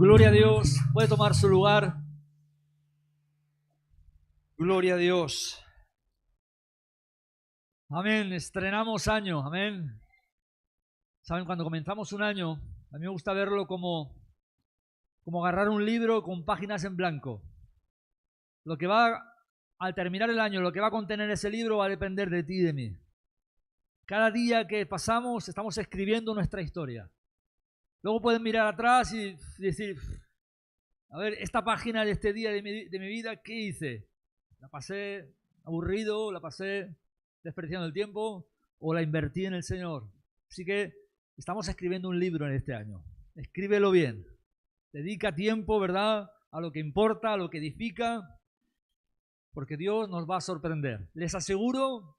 Gloria a Dios. Puede tomar su lugar. Gloria a Dios. Amén. Estrenamos año. Amén. Saben, cuando comenzamos un año, a mí me gusta verlo como agarrar un libro con páginas en blanco. Lo que va, al terminar el año, lo que va a contener ese libro va a depender de ti y de mí. Cada día que pasamos estamos escribiendo nuestra historia. Luego pueden mirar atrás y decir, a ver, esta página de este día de mi vida, ¿qué hice? ¿La pasé aburrido? ¿La pasé desperdiciando el tiempo? ¿O la invertí en el Señor? Así que estamos escribiendo un libro en este año. Escríbelo bien. Dedica tiempo, ¿verdad?, a lo que importa, a lo que edifica, porque Dios nos va a sorprender. Les aseguro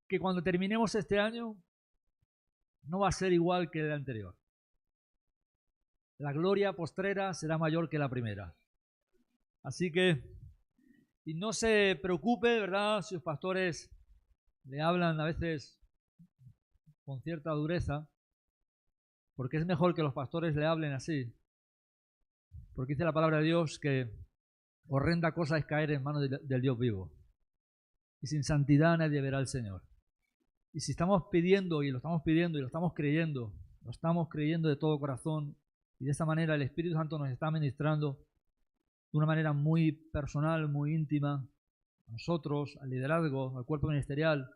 que cuando terminemos este año no va a ser igual que el anterior. La gloria postrera será mayor que la primera. Así que, y no se preocupe, ¿verdad?, si los pastores le hablan a veces con cierta dureza, porque es mejor que los pastores le hablen así. Porque dice la palabra de Dios que horrenda cosa es caer en manos del Dios vivo. Y sin santidad nadie verá al Señor. Y si estamos pidiendo, y lo estamos pidiendo, y lo estamos creyendo de todo corazón, y de esta manera el Espíritu Santo nos está ministrando de una manera muy personal, muy íntima, a nosotros, al liderazgo, al cuerpo ministerial,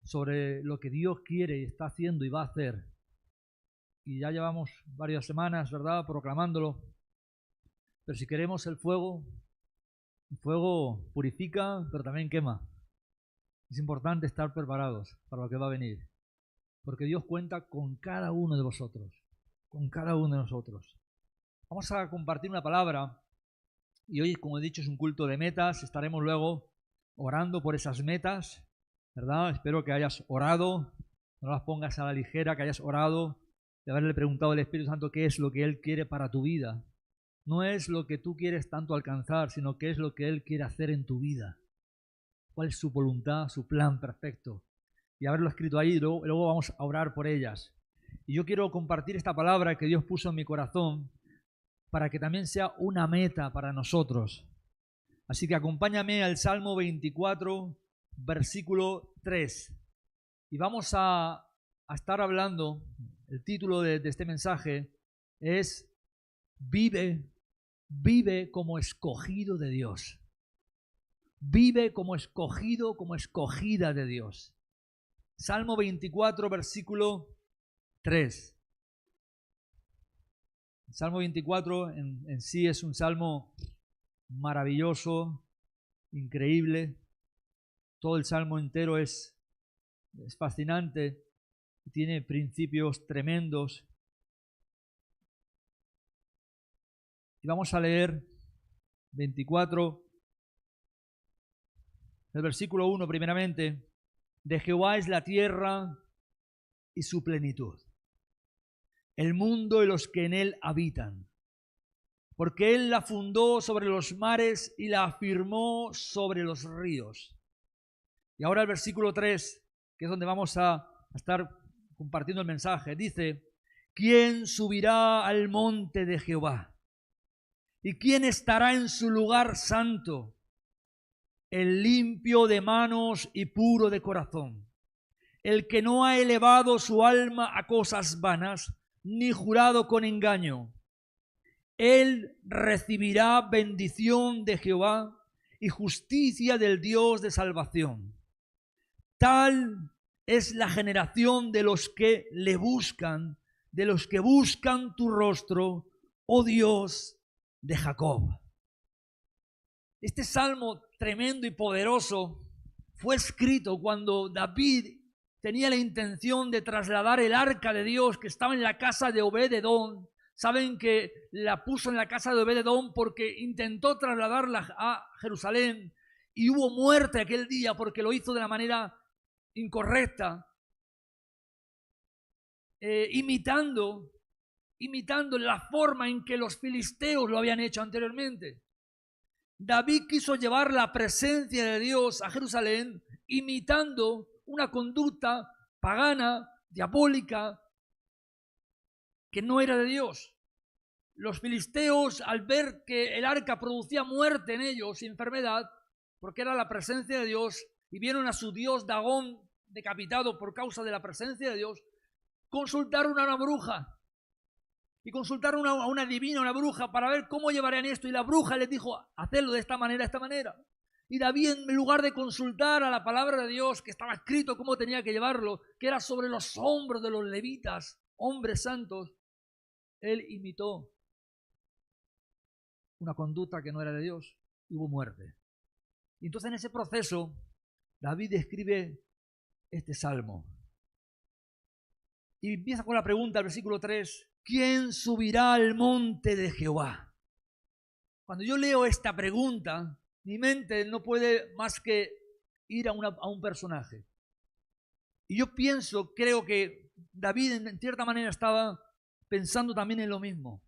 sobre lo que Dios quiere y está haciendo y va a hacer. Y ya llevamos varias semanas, ¿verdad?, proclamándolo. Pero si queremos el fuego purifica, pero también quema. Es importante estar preparados para lo que va a venir, porque Dios cuenta con cada uno de vosotros, con cada uno de nosotros. Vamos a compartir una palabra, y hoy, como he dicho, es un culto de metas. Estaremos luego orando por esas metas, ¿verdad? Espero que hayas orado, no las pongas a la ligera, que hayas orado, de haberle preguntado al Espíritu Santo qué es lo que Él quiere para tu vida. No es lo que tú quieres tanto alcanzar, sino qué es lo que Él quiere hacer en tu vida. ¿Cuál es su voluntad, su plan perfecto? Y haberlo escrito ahí, luego vamos a orar por ellas. Y yo quiero compartir esta palabra que Dios puso en mi corazón para que también sea una meta para nosotros. Así que acompáñame al Salmo 24, versículo 3. Y vamos a estar hablando, el título de este mensaje es Vive como escogido de Dios. Vive como escogido, como escogida de Dios. Salmo 24, versículo 3. El Salmo 24 en sí es un salmo maravilloso, increíble. Todo el salmo entero es fascinante, tiene principios tremendos. Y vamos a leer 24, el versículo 1 primeramente. De Jehová es la tierra y su plenitud, el mundo y los que en él habitan. Porque él la fundó sobre los mares y la afirmó sobre los ríos. Y ahora el versículo 3, que es donde vamos a estar compartiendo el mensaje, dice: ¿quién subirá al monte de Jehová? ¿Y quién estará en su lugar santo? El limpio de manos y puro de corazón, el que no ha elevado su alma a cosas vanas, ni jurado con engaño. Él recibirá bendición de Jehová y justicia del Dios de salvación. Tal es la generación de los que le buscan, de los que buscan tu rostro, oh Dios de Jacob. Este salmo tremendo y poderoso fue escrito cuando David tenía la intención de trasladar el arca de Dios que estaba en la casa de Obed-edom. Saben que la puso en la casa de Obed-edom porque intentó trasladarla a Jerusalén y hubo muerte aquel día porque lo hizo de la manera incorrecta, imitando la forma en que los filisteos lo habían hecho anteriormente. David quiso llevar la presencia de Dios a Jerusalén imitando una conducta pagana, diabólica, que no era de Dios. los filisteos, al ver que el arca producía muerte en ellos y enfermedad, porque era la presencia de Dios, y vieron a su dios Dagón decapitado por causa de la presencia de Dios, consultaron a una bruja. Y consultaron a una divina, una bruja, para ver cómo llevarían esto. Y la bruja les dijo, hacedlo de esta manera, Y David, en lugar de consultar a la palabra de Dios, que estaba escrito cómo tenía que llevarlo, que era sobre los hombros de los levitas, hombres santos, él imitó una conducta que no era de Dios, y hubo muerte. Y entonces en ese proceso, David escribe este salmo. Y empieza con la pregunta, el versículo 3, ¿quién subirá al monte de Jehová? Cuando yo leo esta pregunta, mi mente no puede más que ir a un personaje. Y yo creo que David en cierta manera estaba pensando también en lo mismo.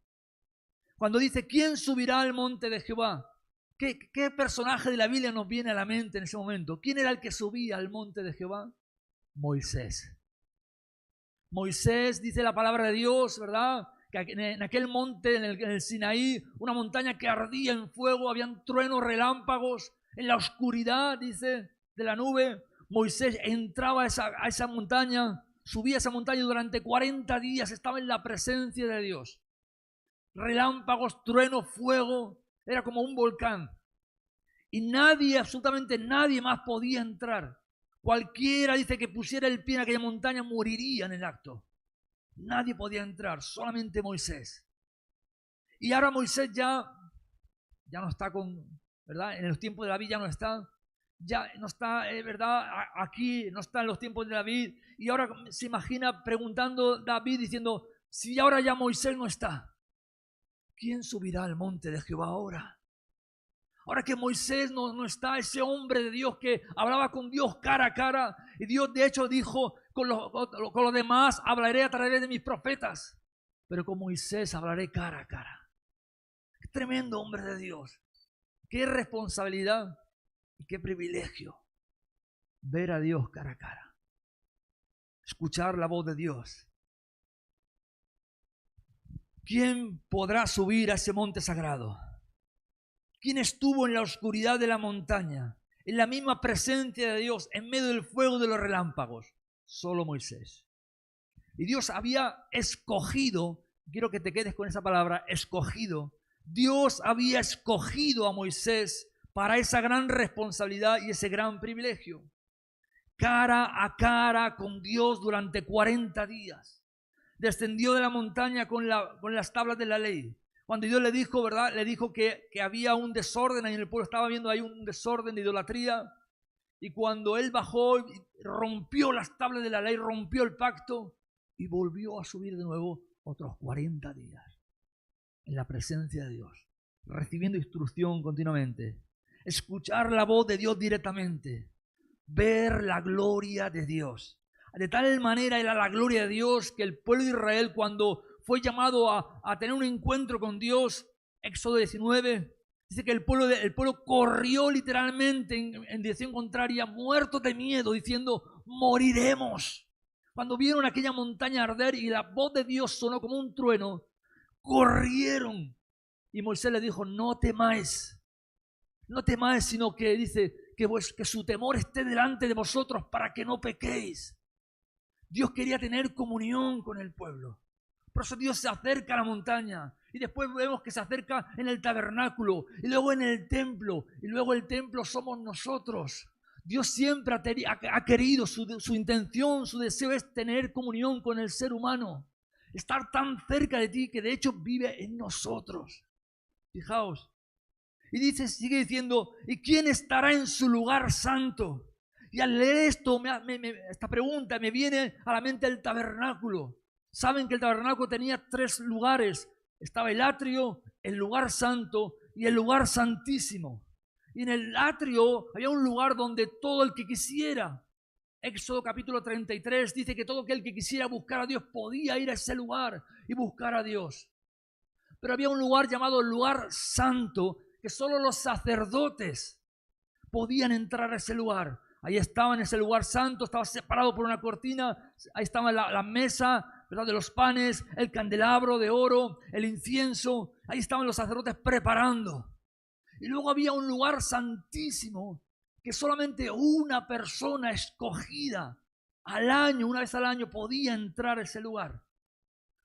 Cuando dice, ¿quién subirá al monte de Jehová? ¿Qué personaje de la Biblia nos viene a la mente en ese momento? ¿Quién era el que subía al monte de Jehová? Moisés. Moisés, dice la palabra de Dios, ¿verdad? Que en aquel monte, en el Sinaí, una montaña que ardía en fuego, habían truenos, relámpagos, en la oscuridad, dice, de la nube. Moisés entraba a esa montaña, subía a esa montaña y durante 40 días estaba en la presencia de Dios. Relámpagos, truenos, fuego, era como un volcán. Y nadie, absolutamente nadie más podía entrar. Cualquiera, dice, que pusiera el pie en aquella montaña moriría en el acto. Nadie podía entrar, solamente Moisés. Y ahora Moisés ya no está ¿verdad? En los tiempos de David ya no está ¿verdad? Aquí, no está en los tiempos de David. Y ahora se imagina preguntando David diciendo, si ahora ya Moisés no está, ¿quién subirá al monte de Jehová ahora? Ahora que Moisés no está, ese hombre de Dios que hablaba con Dios cara a cara, y Dios de hecho dijo, con los demás hablaré a través de mis profetas, pero con Moisés hablaré cara a cara. Qué tremendo hombre de Dios, qué responsabilidad y qué privilegio ver a Dios cara a cara, escuchar la voz de Dios. ¿Quién podrá subir a ese monte sagrado? ¿Quién estuvo en la oscuridad de la montaña, en la misma presencia de Dios, en medio del fuego de los relámpagos? Solo Moisés. Y Dios había escogido, quiero que te quedes con esa palabra, escogido. Dios había escogido a Moisés para esa gran responsabilidad y ese gran privilegio. Cara a cara con Dios durante 40 días. Descendió de la montaña con las tablas de la ley. Cuando Dios le dijo, ¿verdad? Le dijo que había un desorden ahí en el pueblo, estaba viendo ahí un desorden de idolatría. Y cuando él bajó, rompió las tablas de la ley, rompió el pacto y volvió a subir de nuevo otros 40 días en la presencia de Dios, recibiendo instrucción continuamente, escuchar la voz de Dios directamente, ver la gloria de Dios. De tal manera era la gloria de Dios que el pueblo de Israel, cuando fue llamado a tener un encuentro con Dios, Éxodo 19, dice que el pueblo corrió literalmente en dirección contraria, muertos de miedo, diciendo, moriremos. Cuando vieron aquella montaña arder y la voz de Dios sonó como un trueno, corrieron. Y Moisés le dijo, no temáis, sino que dice que su temor esté delante de vosotros para que no pequéis. Dios quería tener comunión con el pueblo. Por eso Dios se acerca a la montaña y después vemos que se acerca en el tabernáculo y luego en el templo y luego el templo somos nosotros. Dios siempre ha querido, su intención, su deseo es tener comunión con el ser humano, estar tan cerca de ti que de hecho vive en nosotros. Fijaos. Y sigue diciendo, ¿y quién estará en su lugar santo? Y al leer esto, esta pregunta me viene a la mente el tabernáculo. Saben que el tabernáculo tenía 3 lugares. Estaba el atrio, el lugar santo y el lugar santísimo. Y en el atrio había un lugar donde todo el que quisiera, Éxodo capítulo 33 dice que todo aquel que quisiera buscar a Dios podía ir a ese lugar y buscar a Dios. Pero había un lugar llamado el lugar santo que solo los sacerdotes podían entrar a ese lugar. Ahí estaba en ese lugar santo, estaba separado por una cortina, ahí estaba la mesa ¿verdad?, de los panes, el candelabro de oro, el incienso. Ahí estaban los sacerdotes preparando. Y luego había un lugar santísimo que solamente una persona escogida al año, una vez al año, podía entrar a ese lugar.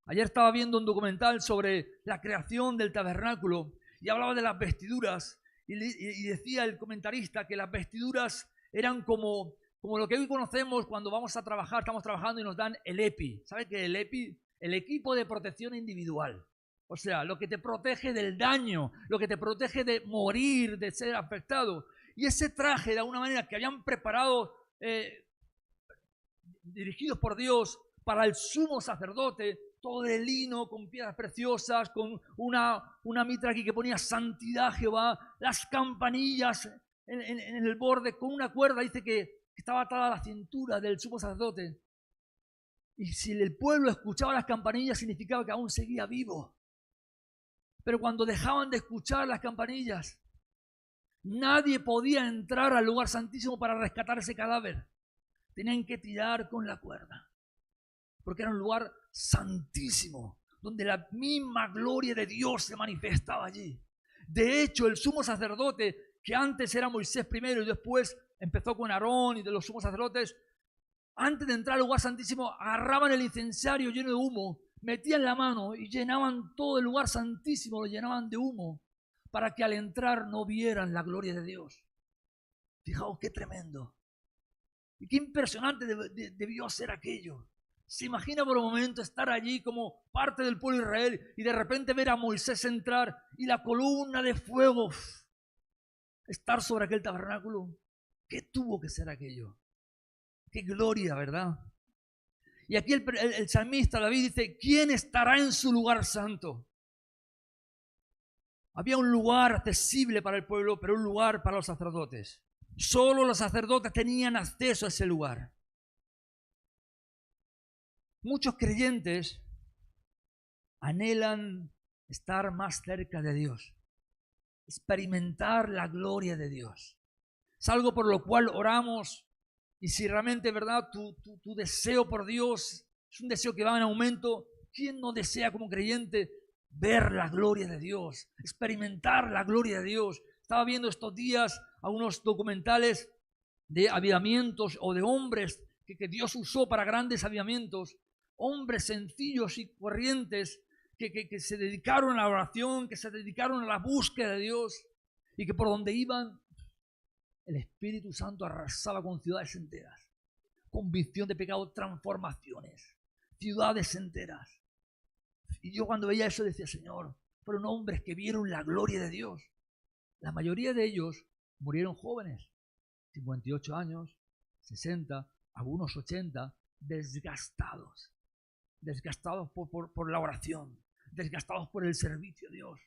Ayer estaba viendo un documental sobre la creación del tabernáculo y hablaba de las vestiduras y decía el comentarista que las vestiduras eran como lo que hoy conocemos cuando vamos a trabajar, estamos trabajando y nos dan el EPI. ¿Sabe qué es el EPI? El equipo de protección individual. O sea, lo que te protege del daño, lo que te protege de morir, de ser afectado. Y ese traje, de alguna manera, que habían preparado, dirigidos por Dios, para el sumo sacerdote, todo de lino, con piedras preciosas, con una mitra aquí que ponía santidad a Jehová, las campanillas en el borde, con una cuerda, dice que estaba atada a la cintura del sumo sacerdote. Y si el pueblo escuchaba las campanillas, significaba que aún seguía vivo. Pero cuando dejaban de escuchar las campanillas, nadie podía entrar al lugar santísimo para rescatar ese cadáver. Tenían que tirar con la cuerda, porque era un lugar santísimo, donde la misma gloria de Dios se manifestaba allí. De hecho, el sumo sacerdote, que antes era Moisés primero y después empezó con Aarón y de los sumos sacerdotes, antes de entrar al lugar santísimo, agarraban el incensario lleno de humo, metían la mano y llenaban todo el lugar santísimo, lo llenaban de humo, para que al entrar no vieran la gloria de Dios. Fijaos qué tremendo. Y qué impresionante debió ser aquello. Se imagina por un momento estar allí como parte del pueblo de Israel y de repente ver a Moisés entrar y la columna de fuego estar sobre aquel tabernáculo. ¿Qué tuvo que ser aquello? Qué gloria, ¿verdad? Y aquí el salmista David dice, ¿quién estará en su lugar santo? Había un lugar accesible para el pueblo, pero un lugar para los sacerdotes. Solo los sacerdotes tenían acceso a ese lugar. Muchos creyentes anhelan estar más cerca de Dios, experimentar la gloria de Dios. Es algo por lo cual oramos, y si realmente, ¿verdad?, tu deseo por Dios es un deseo que va en aumento, ¿quién no desea como creyente ver la gloria de Dios, experimentar la gloria de Dios? Estaba viendo estos días algunos documentales de avivamientos o de hombres que Dios usó para grandes avivamientos, hombres sencillos y corrientes que se dedicaron a la oración, que se dedicaron a la búsqueda de Dios y que por donde iban el Espíritu Santo arrasaba con ciudades enteras, convicción de pecado, transformaciones, ciudades enteras. Y yo cuando veía eso decía, Señor, fueron hombres que vieron la gloria de Dios. La mayoría de ellos murieron jóvenes, 58 años, 60, algunos 80, desgastados por la oración, desgastados por el servicio a Dios.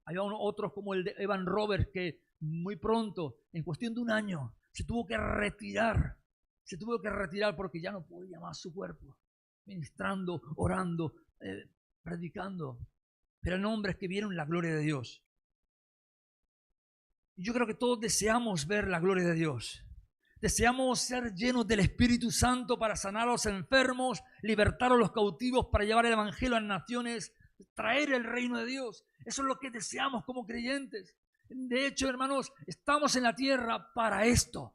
Había otros como el de Evan Roberts que muy pronto, en cuestión de un año, se tuvo que retirar porque ya no podía más su cuerpo, ministrando, orando, predicando. Pero eran hombres que vieron la gloria de Dios. Y yo creo que todos deseamos ver la gloria de Dios. Deseamos ser llenos del Espíritu Santo para sanar a los enfermos, libertar a los cautivos, para llevar el evangelio a las naciones, traer el reino de Dios. Eso es lo que deseamos como creyentes. De hecho, hermanos, estamos en la tierra para esto.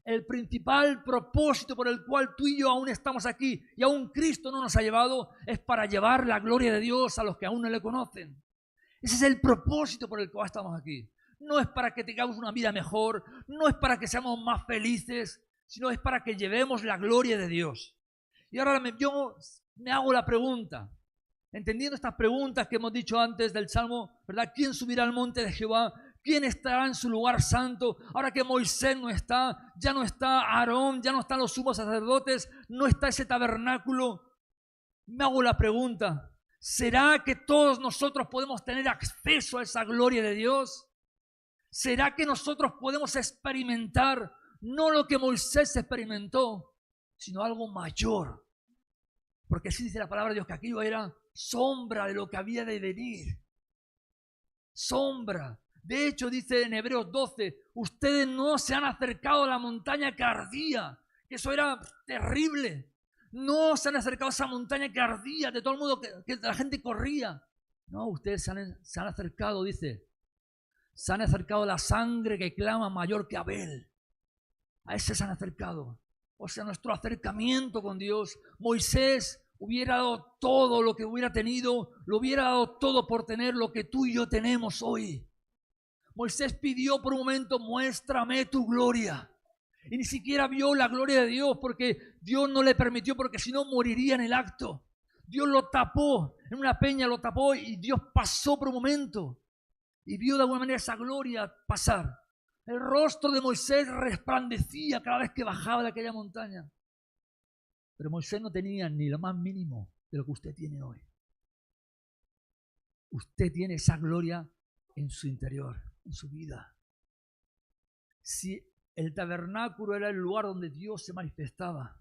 El principal propósito por el cual tú y yo aún estamos aquí y aún Cristo no nos ha llevado es para llevar la gloria de Dios a los que aún no le conocen. Ese es el propósito por el cual estamos aquí. No es para que tengamos una vida mejor, no es para que seamos más felices, sino es para que llevemos la gloria de Dios. Y ahora yo me hago la pregunta, entendiendo estas preguntas que hemos dicho antes del Salmo, ¿verdad? ¿Quién subirá al monte de Jehová? ¿Quién estará en su lugar santo? Ahora que Moisés no está, ya no está Aarón, ya no están los sumos sacerdotes, no está ese tabernáculo. Me hago la pregunta, ¿será que todos nosotros podemos tener acceso a esa gloria de Dios? ¿Será que nosotros podemos experimentar no lo que Moisés experimentó, sino algo mayor? Porque así dice la palabra de Dios, que aquello era sombra de lo que había de venir. Sombra. De hecho, dice en Hebreos 12, ustedes no se han acercado a la montaña que ardía, que eso era terrible. No se han acercado a esa montaña que ardía, de todo el mundo, que la gente corría. No, ustedes se han acercado, dice. Se han acercado a la sangre que clama mayor que Abel. A ese se han acercado. O sea, nuestro acercamiento con Dios. Moisés hubiera dado todo lo que hubiera tenido, lo hubiera dado todo por tener lo que tú y yo tenemos hoy. Moisés pidió por un momento, muéstrame tu gloria. Y ni siquiera vio la gloria de Dios porque Dios no le permitió, porque si no moriría en el acto. Dios lo tapó, en una peña lo tapó y Dios pasó por un momento y vio de alguna manera esa gloria pasar. El rostro de Moisés resplandecía cada vez que bajaba de aquella montaña. Pero Moisés no tenía ni lo más mínimo de lo que usted tiene hoy. Usted tiene esa gloria en su interior, en su vida. Si el tabernáculo era el lugar donde Dios se manifestaba,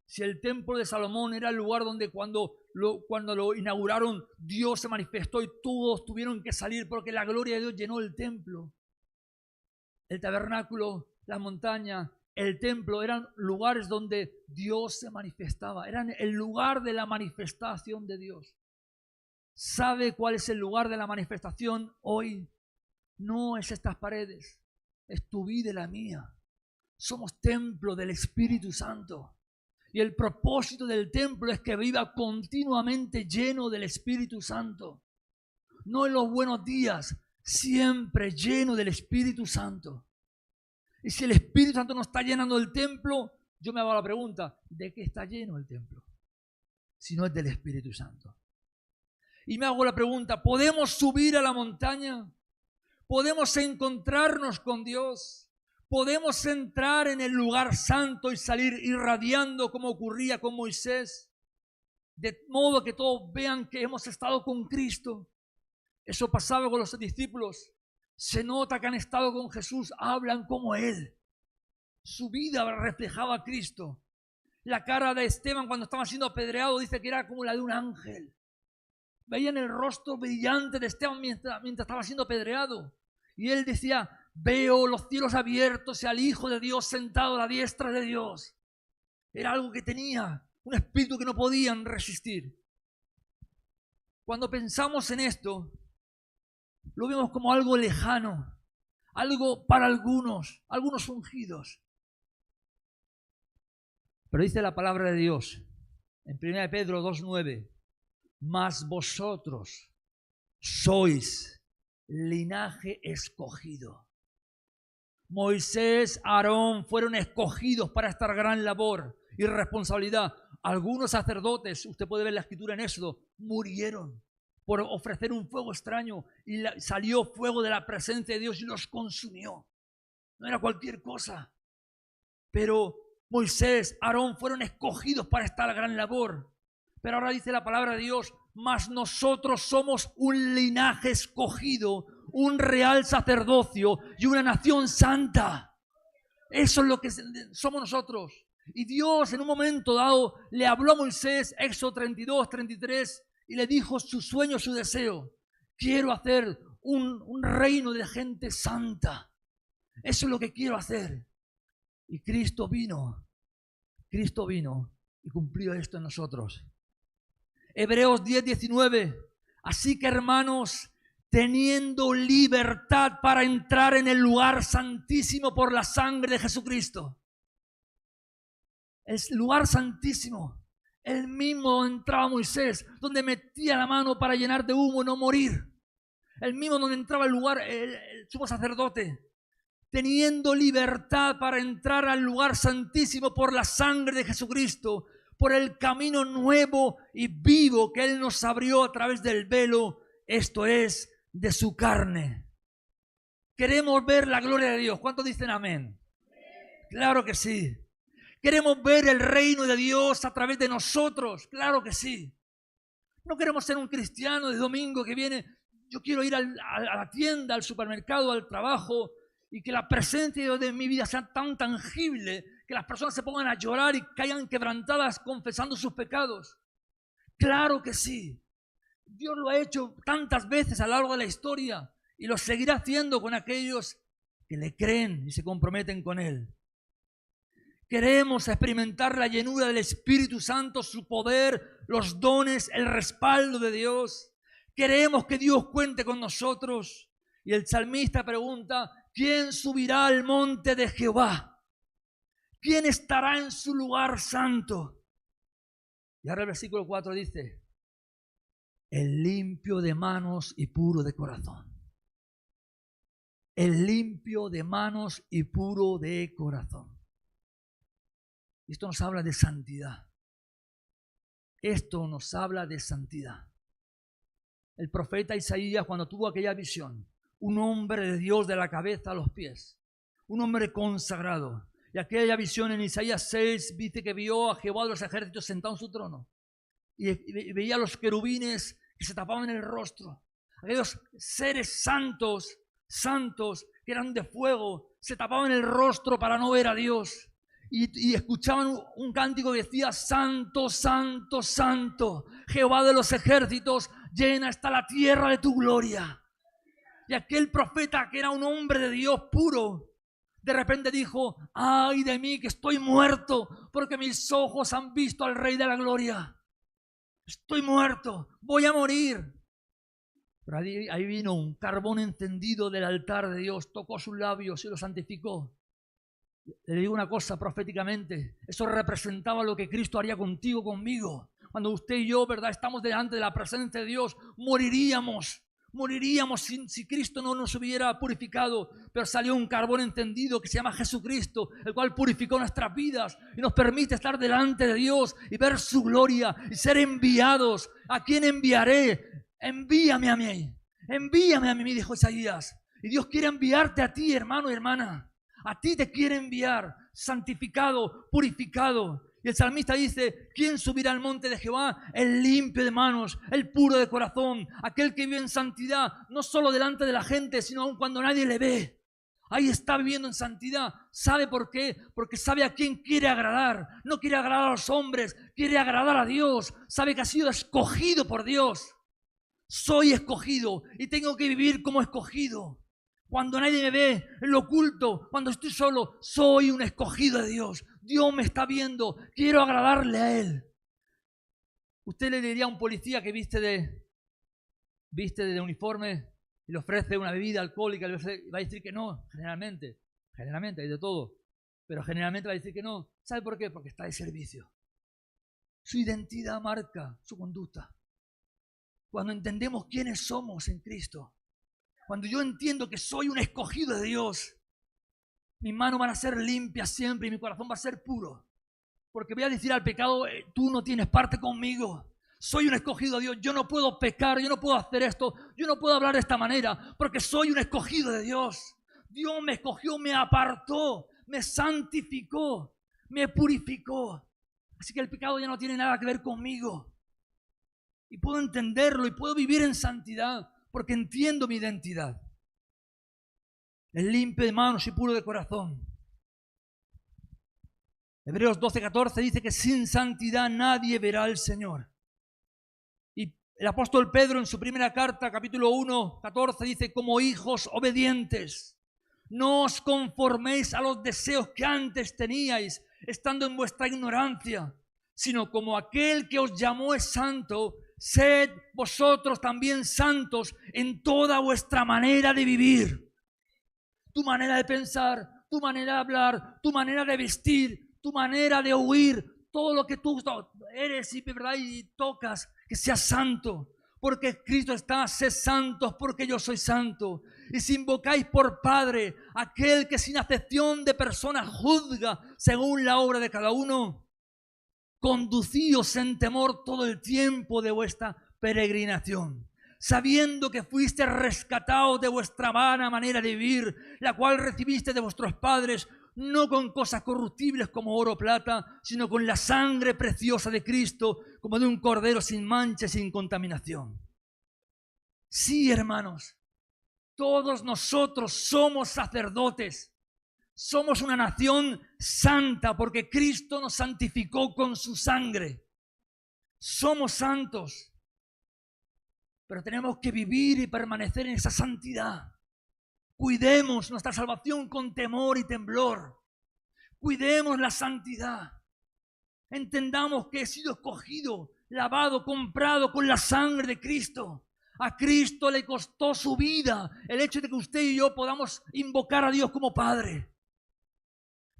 si el templo de Salomón era el lugar donde cuando lo inauguraron Dios se manifestó y todos tuvieron que salir porque la gloria de Dios llenó el templo. El tabernáculo, la montaña, el templo eran lugares donde Dios se manifestaba, eran el lugar de la manifestación de Dios. ¿Sabe cuál es el lugar de la manifestación hoy? No es estas paredes, es tu vida y la mía. Somos templo del Espíritu Santo. Y el propósito del templo es que viva continuamente lleno del Espíritu Santo. No en los buenos días, siempre lleno del Espíritu Santo. Y si el Espíritu Santo no está llenando el templo, yo me hago la pregunta, ¿de qué está lleno el templo? Si no es del Espíritu Santo. Y me hago la pregunta, ¿podemos subir a la montaña? ¿Podemos encontrarnos con Dios? ¿Podemos entrar en el lugar santo y salir irradiando como ocurría con Moisés? De modo que todos vean que hemos estado con Cristo. Eso pasaba con los discípulos. Se nota que han estado con Jesús, hablan como Él. Su vida reflejaba a Cristo. La cara de Esteban cuando estaba siendo apedreado dice que era como la de un ángel. Veían el rostro brillante de Esteban mientras estaba siendo apedreado. Y él decía, veo los cielos abiertos y al Hijo de Dios sentado a la diestra de Dios. Era algo que tenía, un espíritu que no podían resistir. Cuando pensamos en esto, lo vemos como algo lejano, algo para algunos ungidos. Pero dice la palabra de Dios en 1 Pedro 2:9, mas vosotros sois linaje escogido. Moisés, Aarón fueron escogidos para esta gran labor y responsabilidad. Algunos sacerdotes, usted puede ver la escritura en Éxodo, murieron por ofrecer un fuego extraño y salió fuego de la presencia de Dios y los consumió. No era cualquier cosa. Pero Moisés, Aarón fueron escogidos para esta gran labor. Pero ahora dice la palabra de Dios, mas nosotros somos un linaje escogido, un real sacerdocio y una nación santa. Eso es lo que somos nosotros. Y Dios en un momento dado le habló a Moisés, Éxodo 32, 33, y le dijo su sueño, su deseo. Quiero hacer un reino de gente santa. Eso es lo que quiero hacer. Y Cristo vino y cumplió esto en nosotros. Hebreos 10, 19. Así que hermanos, teniendo libertad para entrar en el lugar santísimo por la sangre de Jesucristo. El lugar santísimo, el mismo donde entraba Moisés, donde metía la mano para llenar de humo y no morir. El mismo donde entraba el lugar, el sumo sacerdote. Teniendo libertad para entrar al lugar santísimo por la sangre de Jesucristo, por el camino nuevo y vivo que Él nos abrió a través del velo, esto es, de su carne. Queremos ver la gloria de Dios. ¿Cuántos dicen amén? Claro que sí. Queremos ver el reino de Dios a través de nosotros. Claro que sí. No queremos ser un cristiano de domingo que viene, yo quiero ir a la tienda, al supermercado, al trabajo, y que la presencia de Dios en mi vida sea tan tangible que las personas se pongan a llorar y caigan quebrantadas confesando sus pecados. Claro que sí. Dios lo ha hecho tantas veces a lo largo de la historia y lo seguirá haciendo con aquellos que le creen y se comprometen con Él. Queremos experimentar la llenura del Espíritu Santo, su poder, los dones, el respaldo de Dios. Queremos que Dios cuente con nosotros. Y el salmista pregunta, ¿quién subirá al monte de Jehová? ¿Quién estará en su lugar santo? Y ahora el versículo 4 dice, el limpio de manos y puro de corazón. El limpio de manos y puro de corazón. Esto nos habla de santidad. Esto nos habla de santidad. El profeta Isaías, cuando tuvo aquella visión, un hombre de Dios de la cabeza a los pies, un hombre consagrado. Y aquella visión en Isaías 6 dice que vio a Jehová de los ejércitos sentado en su trono. Y veía a los querubines que se tapaban el rostro. Aquellos seres santos, que eran de fuego, se tapaban el rostro para no ver a Dios. Y escuchaban un cántico que decía, santo, santo, santo, Jehová de los ejércitos, llena está la tierra de tu gloria. Y aquel profeta, que era un hombre de Dios puro, de repente dijo, ay de mí que estoy muerto, porque mis ojos han visto al Rey de la Gloria. Estoy muerto, voy a morir. Pero ahí vino un carbón encendido del altar de Dios, tocó sus labios y lo santificó. Le digo una cosa proféticamente, eso representaba lo que Cristo haría contigo, conmigo. Cuando usted y yo, ¿verdad?, estamos delante de la presencia de Dios, moriríamos si Cristo no nos hubiera purificado. Pero salió un carbón encendido que se llama Jesucristo, el cual purificó nuestras vidas y nos permite estar delante de Dios y ver su gloria y ser enviados. ¿A quién enviaré? Envíame a mí, dijo Isaías. Y Dios quiere enviarte a ti, hermano y hermana. A ti te quiere enviar, santificado, purificado. Y el salmista dice, ¿quién subirá al monte de Jehová? El limpio de manos, el puro de corazón, aquel que vive en santidad, no solo delante de la gente, sino aun cuando nadie le ve. Ahí está viviendo en santidad. ¿Sabe por qué? Porque sabe a quién quiere agradar. No quiere agradar a los hombres, quiere agradar a Dios. Sabe que ha sido escogido por Dios. Soy escogido y tengo que vivir como escogido. Cuando nadie me ve en lo oculto, cuando estoy solo, soy un escogido de Dios. Dios me está viendo, quiero agradarle a Él. Usted le diría a un policía que viste de uniforme y le ofrece una bebida alcohólica, le va a decir que no, generalmente hay de todo, pero generalmente va a decir que no. ¿Sabe por qué? Porque está de servicio. Su identidad marca su conducta. Cuando entendemos quiénes somos en Cristo, cuando yo entiendo que soy un escogido de Dios, mis manos van a ser limpias siempre y mi corazón va a ser puro. Porque voy a decir al pecado, tú no tienes parte conmigo. Soy un escogido de Dios, yo no puedo pecar, yo no puedo hacer esto, yo no puedo hablar de esta manera, porque soy un escogido de Dios. Dios me escogió, me apartó, me santificó, me purificó. Así que el pecado ya no tiene nada que ver conmigo. Y puedo entenderlo y puedo vivir en santidad. Porque entiendo mi identidad. El limpio de manos y puro de corazón. Hebreos 12:14 dice que sin santidad nadie verá al Señor. Y el apóstol Pedro en su primera carta, capítulo 1:14 dice, como hijos obedientes, no os conforméis a los deseos que antes teníais, estando en vuestra ignorancia, sino como aquel que os llamó es santo, sed vosotros también santos en toda vuestra manera de vivir. Tu manera de pensar, tu manera de hablar, tu manera de vestir, tu manera de oír, todo lo que tú eres y tocas, que sea santo. Porque Cristo está, sed santos porque yo soy santo. Y si invocáis por Padre, aquel que sin acepción de personas juzga según la obra de cada uno, conducíos en temor todo el tiempo de vuestra peregrinación, sabiendo que fuiste rescatados de vuestra vana manera de vivir, la cual recibiste de vuestros padres, no con cosas corruptibles como oro o plata, sino con la sangre preciosa de Cristo, como de un cordero sin mancha y sin contaminación. Sí, hermanos, todos nosotros somos sacerdotes. Somos una nación santa porque Cristo nos santificó con su sangre. Somos santos, pero tenemos que vivir y permanecer en esa santidad. Cuidemos nuestra salvación con temor y temblor. Cuidemos la santidad. Entendamos que he sido escogido, lavado, comprado con la sangre de Cristo. A Cristo le costó su vida el hecho de que usted y yo podamos invocar a Dios como Padre.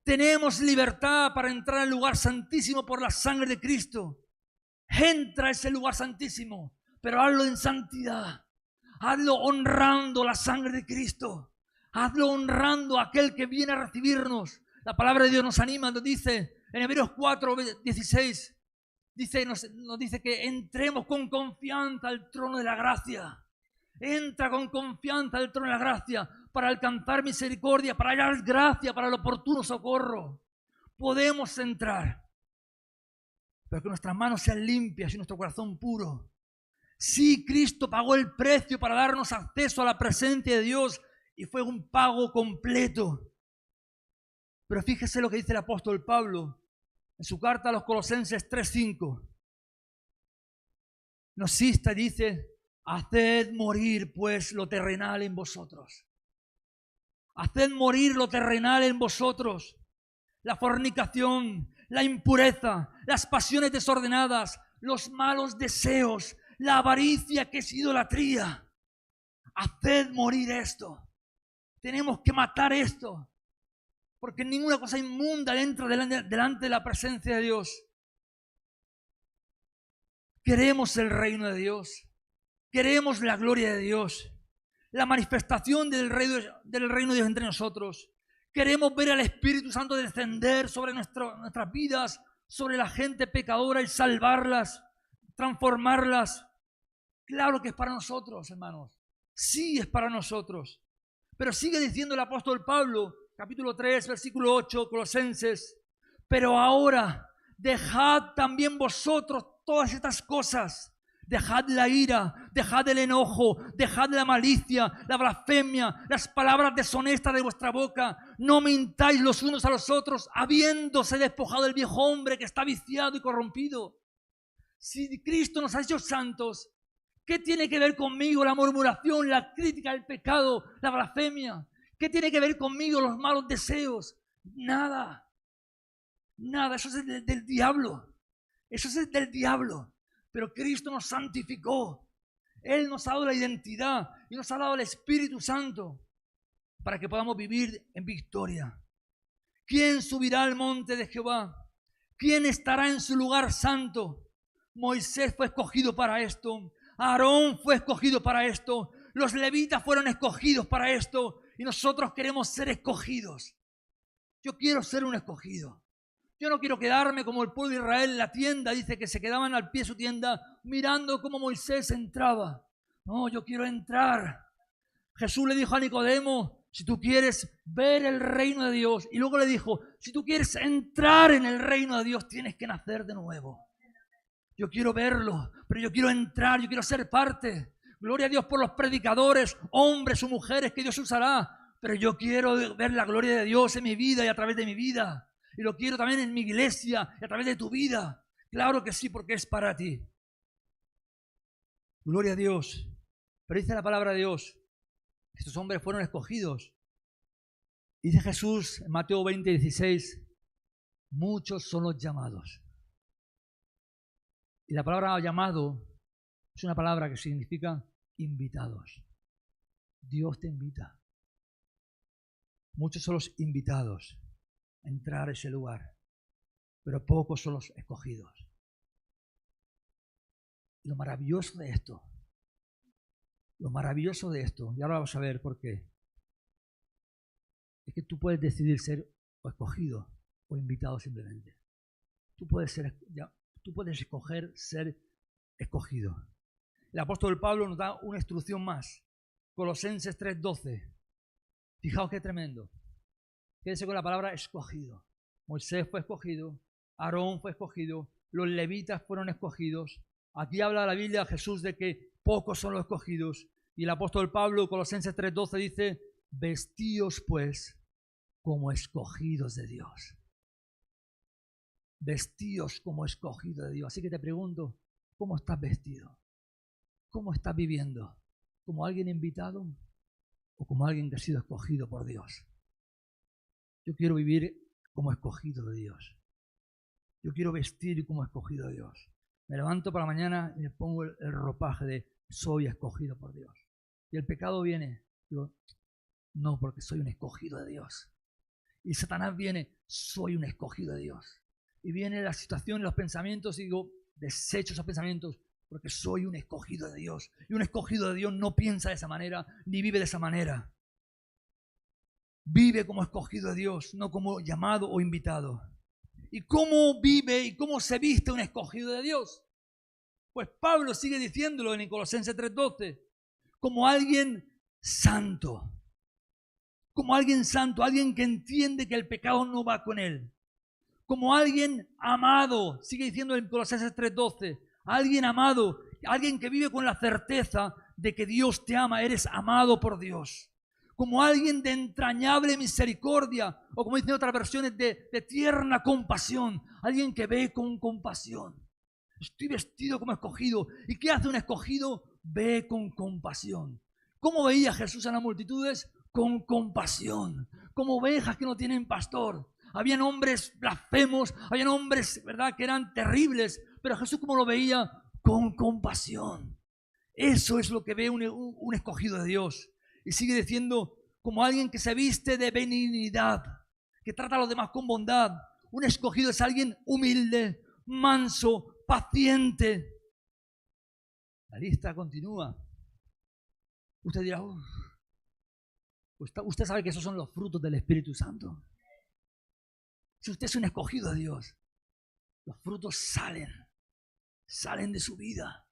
Tenemos libertad para entrar al lugar santísimo por la sangre de Cristo. Entra a ese lugar santísimo, pero hazlo en santidad. Hazlo honrando la sangre de Cristo. Hazlo honrando a aquel que viene a recibirnos. La palabra de Dios nos anima, nos dice en Hebreos 4:16, nos dice que entremos con confianza al trono de la gracia. Entra con confianza al trono de la gracia para alcanzar misericordia, para hallar gracia, para el oportuno socorro. Podemos entrar, pero que nuestras manos sean limpias y nuestro corazón puro. Sí, Cristo pagó el precio para darnos acceso a la presencia de Dios y fue un pago completo. Pero fíjese lo que dice el apóstol Pablo en su carta a los Colosenses 3:5. Nos insta y dice: haced morir pues lo terrenal en vosotros. Haced morir lo terrenal en vosotros. La fornicación, la impureza, las pasiones desordenadas, los malos deseos, la avaricia que es idolatría. Haced morir esto. Tenemos que matar esto. Porque ninguna cosa inmunda entra delante de la presencia de Dios. Queremos el reino de Dios. Queremos la gloria de Dios. La manifestación del reino de Dios entre nosotros. Queremos ver al Espíritu Santo descender sobre nuestras vidas, sobre la gente pecadora y salvarlas, transformarlas. Claro que es para nosotros, hermanos. Sí es para nosotros. Pero sigue diciendo el apóstol Pablo, capítulo 3, versículo 8, Colosenses: pero ahora dejad también vosotros todas estas cosas. Dejad la ira, dejad el enojo, dejad la malicia, la blasfemia, las palabras deshonestas de vuestra boca. No mintáis los unos a los otros, habiéndose despojado el viejo hombre que está viciado y corrompido. Si Cristo nos ha hecho santos, ¿qué tiene que ver conmigo la murmuración, la crítica, el pecado, la blasfemia? ¿Qué tiene que ver conmigo los malos deseos? Nada. Nada, eso es del diablo. Eso es del diablo. Pero Cristo nos santificó. Él nos ha dado la identidad y nos ha dado el Espíritu Santo para que podamos vivir en victoria. ¿Quién subirá al monte de Jehová? ¿Quién estará en su lugar santo? Moisés fue escogido para esto. Aarón fue escogido para esto. Los levitas fueron escogidos para esto. Y nosotros queremos ser escogidos. Yo quiero ser un escogido. Yo no quiero quedarme como el pueblo de Israel en la tienda. Dice que se quedaban al pie de su tienda mirando cómo Moisés entraba. No, yo quiero entrar. Jesús le dijo a Nicodemo: si tú quieres ver el reino de Dios. Y luego le dijo: si tú quieres entrar en el reino de Dios, tienes que nacer de nuevo. Yo quiero verlo, pero yo quiero entrar, yo quiero ser parte. Gloria a Dios por los predicadores, hombres o mujeres que Dios usará. Pero yo quiero ver la gloria de Dios en mi vida y a través de mi vida. Y lo quiero también en mi iglesia y a través de tu vida. Claro que sí, porque es para ti. Gloria a Dios. Pero dice la palabra de Dios: estos hombres fueron escogidos. Dice Jesús en Mateo 20:16: muchos son los llamados. Y la palabra llamado es una palabra que significa invitados. Dios te invita. Muchos son los invitados a entrar a ese lugar, pero pocos son los escogidos. Y lo maravilloso de esto, y ahora vamos a ver por qué, es que tú puedes decidir ser o escogido o invitado simplemente. Tú puedes escoger ser escogido. El apóstol Pablo nos da una instrucción más. Colosenses 3:12. Fijaos qué tremendo. Quédense con la palabra escogido. Moisés fue escogido, Aarón fue escogido, los levitas fueron escogidos. Aquí habla la Biblia, Jesús, de que pocos son los escogidos. Y el apóstol Pablo, Colosenses 3:12, dice: vestíos pues como escogidos de Dios. Vestíos como escogidos de Dios. Así que te pregunto, ¿cómo estás vestido? ¿Cómo estás viviendo? ¿Como alguien invitado o como alguien que ha sido escogido por Dios? Yo quiero vivir como escogido de Dios. Yo quiero vestir como escogido de Dios. Me levanto por la mañana y me pongo el ropaje de soy escogido por Dios. Y el pecado viene. Digo, no, porque soy un escogido de Dios. Y Satanás viene, soy un escogido de Dios. Y viene la situación, los pensamientos y digo, desecho esos pensamientos porque soy un escogido de Dios. Y un escogido de Dios no piensa de esa manera, ni vive de esa manera. Vive como escogido de Dios, no como llamado o invitado. ¿Y cómo vive y cómo se viste un escogido de Dios? Pues Pablo sigue diciéndolo en Colosenses 3:12, como alguien santo. Como alguien santo, alguien que entiende que el pecado no va con él. Como alguien amado, sigue diciendo en Colosenses 3:12, alguien amado, alguien que vive con la certeza de que Dios te ama, eres amado por Dios. Como alguien de entrañable misericordia, o como dicen otras versiones, de tierna compasión, alguien que ve con compasión. Estoy vestido como escogido. ¿Y qué hace un escogido? Ve con compasión. ¿Cómo veía Jesús a las multitudes? Con compasión, como ovejas que no tienen pastor. Habían hombres blasfemos, habían hombres, ¿verdad?, que eran terribles, pero Jesús, ¿cómo lo veía? Con compasión. Eso es lo que ve un escogido de Dios. Y sigue diciendo, como alguien que se viste de benignidad, que trata a los demás con bondad. Un escogido es alguien humilde, manso, paciente. La lista continúa. Usted dirá, usted sabe que esos son los frutos del Espíritu Santo. Si usted es un escogido de Dios, los frutos salen de su vida,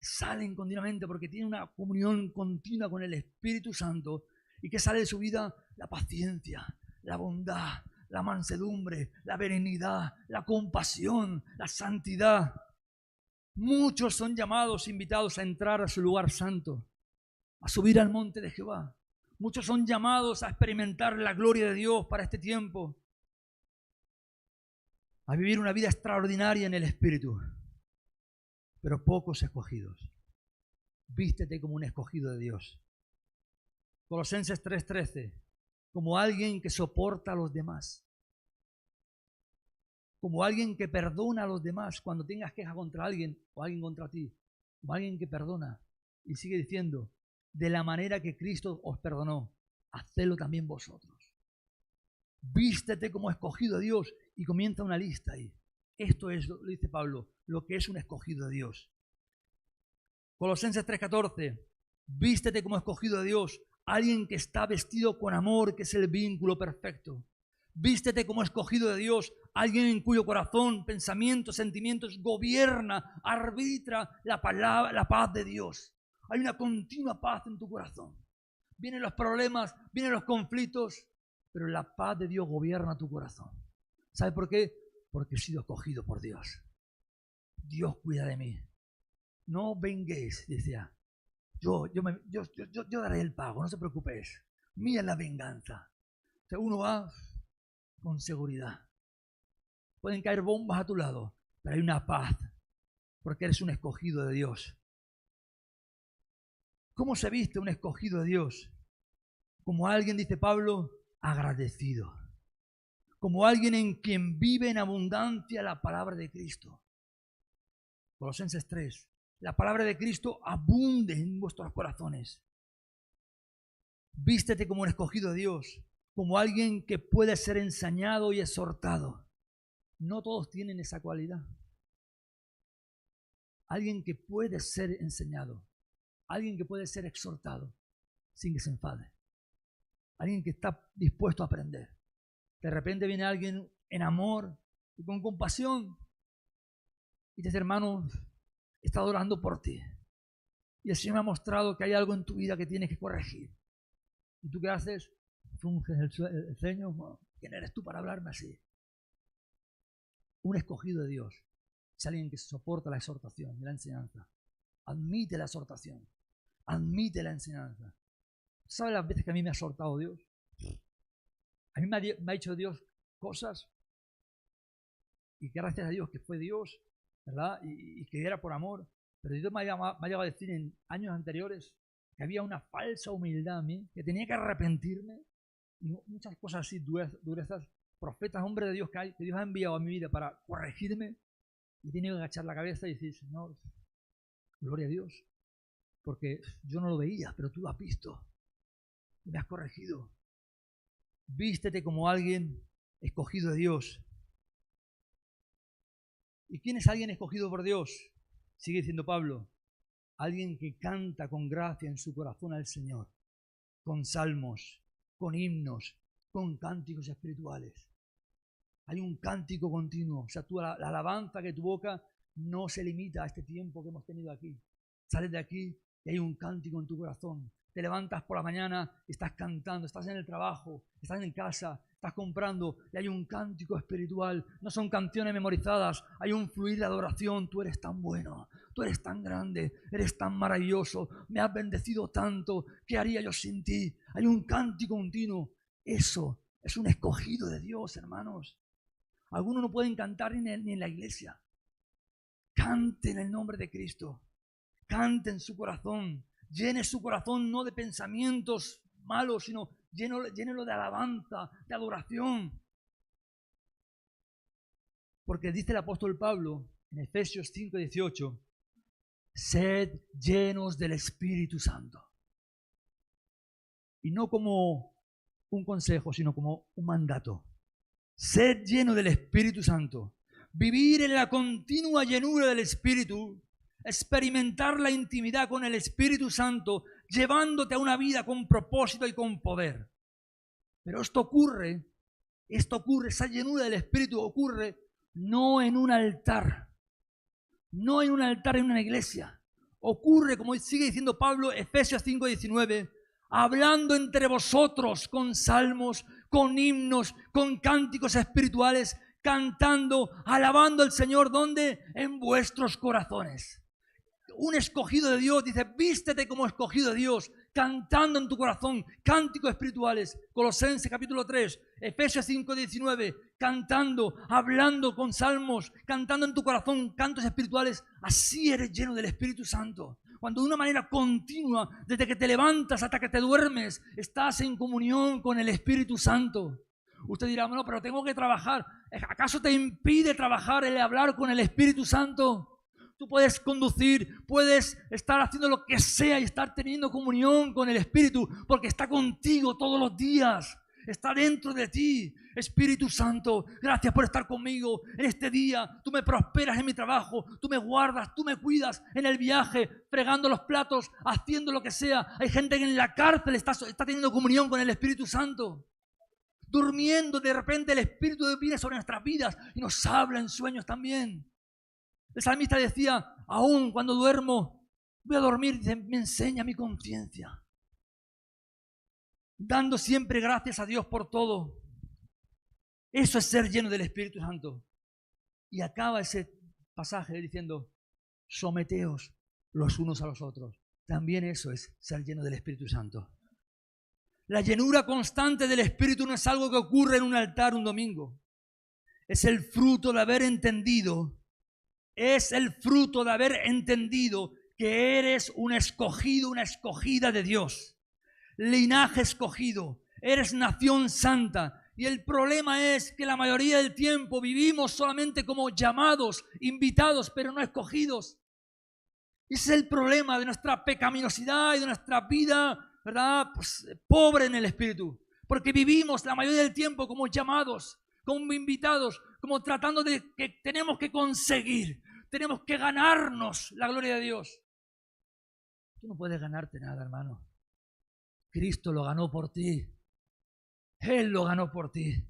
salen continuamente porque tiene una comunión continua con el Espíritu Santo. ¿Y qué sale de su vida? La paciencia, la bondad, la mansedumbre, la benignidad, la compasión, la santidad. Muchos son llamados, invitados a entrar a su lugar santo, a subir al monte de Jehová. Muchos son llamados a experimentar la gloria de Dios para este tiempo, a vivir una vida extraordinaria en el Espíritu, pero pocos escogidos. Vístete como un escogido de Dios. Colosenses 3:13, como alguien que soporta a los demás, como alguien que perdona a los demás cuando tengas queja contra alguien o alguien contra ti, como alguien que perdona. Y sigue diciendo, de la manera que Cristo os perdonó, hacedlo también vosotros. Vístete como escogido de Dios. Y comienza una lista ahí. Esto es, lo dice Pablo, lo que es un escogido de Dios. Colosenses 3:14, vístete como escogido de Dios, alguien que está vestido con amor, que es el vínculo perfecto. Vístete como escogido de Dios, alguien en cuyo corazón, pensamientos, sentimientos gobierna, arbitra la palabra, la paz de Dios. Hay una continua paz en tu corazón. Vienen los problemas, vienen los conflictos, pero la paz de Dios gobierna tu corazón. ¿Sabe por qué? Porque he sido escogido por Dios. Dios cuida de mí. No venguéis, decía. Yo daré el pago, no se preocupéis. Mía es la venganza. O sea, uno va con seguridad. Pueden caer bombas a tu lado, pero hay una paz, porque eres un escogido de Dios. ¿Cómo se viste un escogido de Dios? Como alguien, dice Pablo, agradecido. Como alguien en quien vive en abundancia la palabra de Cristo. Colosenses 3. La palabra de Cristo abunde en vuestros corazones. Vístete como un escogido de Dios, como alguien que puede ser enseñado y exhortado. No todos tienen esa cualidad. Alguien que puede ser enseñado, alguien que puede ser exhortado sin que se enfade. Alguien que está dispuesto a aprender. De repente viene alguien en amor y con compasión y te dice, hermano, he estado orando por ti y el Señor me ha mostrado que hay algo en tu vida que tienes que corregir. ¿Y tú qué haces? Frunges el ceño. ¿Quién eres tú para hablarme así? Un escogido de Dios es alguien que soporta la exhortación y la enseñanza. Admite la exhortación. Admite la enseñanza. ¿Sabes las veces que a mí me ha exhortado Dios? A mí me ha dicho Dios cosas y gracias a Dios que fue Dios, ¿verdad? Y que era por amor. Pero Dios me ha llegado a decir en años anteriores que había una falsa humildad en mí, que tenía que arrepentirme y muchas cosas así, durezas. profetas, hombres de Dios que Dios ha enviado a mi vida para corregirme, y he tenido que agachar la cabeza y decir, Señor, gloria a Dios, porque yo no lo veía, pero tú lo has visto, me has corregido. Vístete como alguien escogido de Dios. ¿Y quién es alguien escogido por Dios? Sigue diciendo Pablo, alguien que canta con gracia en su corazón al Señor, con salmos, con himnos, con cánticos espirituales. Hay un cántico continuo. O sea, la alabanza que tu boca no se limita a este tiempo que hemos tenido aquí. Sales de aquí y hay un cántico en tu corazón. Te levantas por la mañana y estás cantando, estás en el trabajo, estás en casa, estás comprando y hay un cántico espiritual. No son canciones memorizadas, hay un fluir de adoración. Tú eres tan bueno, tú eres tan grande, eres tan maravilloso, me has bendecido tanto, ¿qué haría yo sin ti? Hay un cántico continuo. Eso es un escogido de Dios, hermanos. Algunos no pueden cantar ni en la iglesia. Canten el nombre de Cristo. Canten su corazón. Llene su corazón no de pensamientos malos, sino llénelo de alabanza, de adoración. Porque dice el apóstol Pablo en Efesios 5:18, sed llenos del Espíritu Santo. Y no como un consejo, sino como un mandato. Sed lleno del Espíritu Santo. Vivir en la continua llenura del Espíritu. Experimentar la intimidad con el Espíritu Santo, llevándote a una vida con propósito y con poder. Pero esto ocurre, esa llenura del Espíritu ocurre no en un altar, no en un altar en una iglesia. Ocurre, como sigue diciendo Pablo, Efesios 5:19, hablando entre vosotros con salmos, con himnos, con cánticos espirituales, cantando, alabando al Señor, ¿dónde? En vuestros corazones. Un escogido de Dios dice, vístete como escogido de Dios, cantando en tu corazón, cánticos espirituales. Colosenses capítulo 3, Efesios 5:19, cantando, hablando con salmos, cantando en tu corazón, cantos espirituales. Así eres lleno del Espíritu Santo. Cuando de una manera continua, desde que te levantas hasta que te duermes, estás en comunión con el Espíritu Santo. Usted dirá, no, pero tengo que trabajar. ¿Acaso te impide trabajar el hablar con el Espíritu Santo? Tú puedes conducir, puedes estar haciendo lo que sea y estar teniendo comunión con el Espíritu, porque está contigo todos los días, está dentro de ti. Espíritu Santo, gracias por estar conmigo en este día. Tú me prosperas en mi trabajo, tú me guardas, tú me cuidas en el viaje, fregando los platos, haciendo lo que sea. Hay gente que en la cárcel está teniendo comunión con el Espíritu Santo. Durmiendo, de repente el Espíritu viene sobre nuestras vidas y nos habla en sueños también. El salmista decía, aún cuando duermo, voy a dormir, dice, me enseña mi conciencia. Dando siempre gracias a Dios por todo. Eso es ser lleno del Espíritu Santo. Y acaba ese pasaje diciendo, someteos los unos a los otros. También eso es ser lleno del Espíritu Santo. La llenura constante del Espíritu no es algo que ocurre en un altar un domingo. Es el fruto de haber entendido. Es el fruto de haber entendido que eres un escogido, una escogida de Dios. Linaje escogido. Eres nación santa. Y el problema es que la mayoría del tiempo vivimos solamente como llamados, invitados, pero no escogidos. Ese es el problema de nuestra pecaminosidad y de nuestra vida, ¿verdad? Pues, pobre en el Espíritu. Porque vivimos la mayoría del tiempo como llamados, como invitados, como tratando de que tenemos que conseguir, tenemos que ganarnos la gloria de Dios. Tú no puedes ganarte nada, hermano. Cristo lo ganó por ti. Él lo ganó por ti.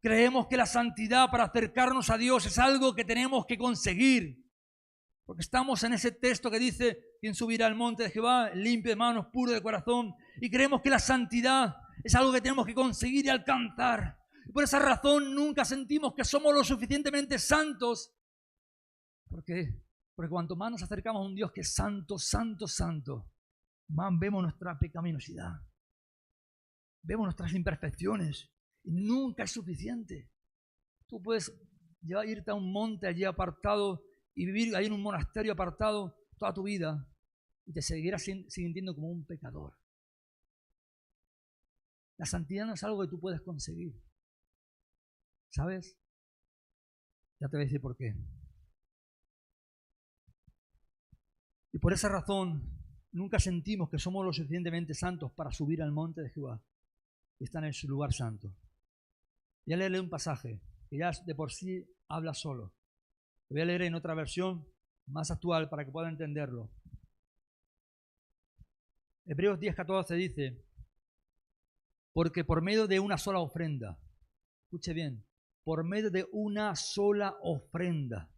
Creemos que la santidad para acercarnos a Dios es algo que tenemos que conseguir. Porque estamos en ese texto que dice, ¿quién subirá al monte de Jehová? Limpio de manos, puro de corazón. Y creemos que la santidad es algo que tenemos que conseguir y alcanzar. Y por esa razón nunca sentimos que somos lo suficientemente santos. ¿Por qué? Porque cuanto más nos acercamos a un Dios que es santo, santo, santo, más vemos nuestra pecaminosidad. Vemos nuestras imperfecciones. Y nunca es suficiente. Tú puedes irte a un monte allí apartado y vivir ahí en un monasterio apartado toda tu vida y te seguirás sintiendo como un pecador. La santidad no es algo que tú puedes conseguir. ¿Sabes? Ya te voy a decir por qué. Y por esa razón, nunca sentimos que somos lo suficientemente santos para subir al monte de Jehová y estar en su lugar santo. Voy a leerle un pasaje que ya de por sí habla solo. Lo voy a leer en otra versión más actual para que puedan entenderlo. Hebreos 10:14 dice: porque por medio de una sola ofrenda, escuche bien, por medio de una sola ofrenda,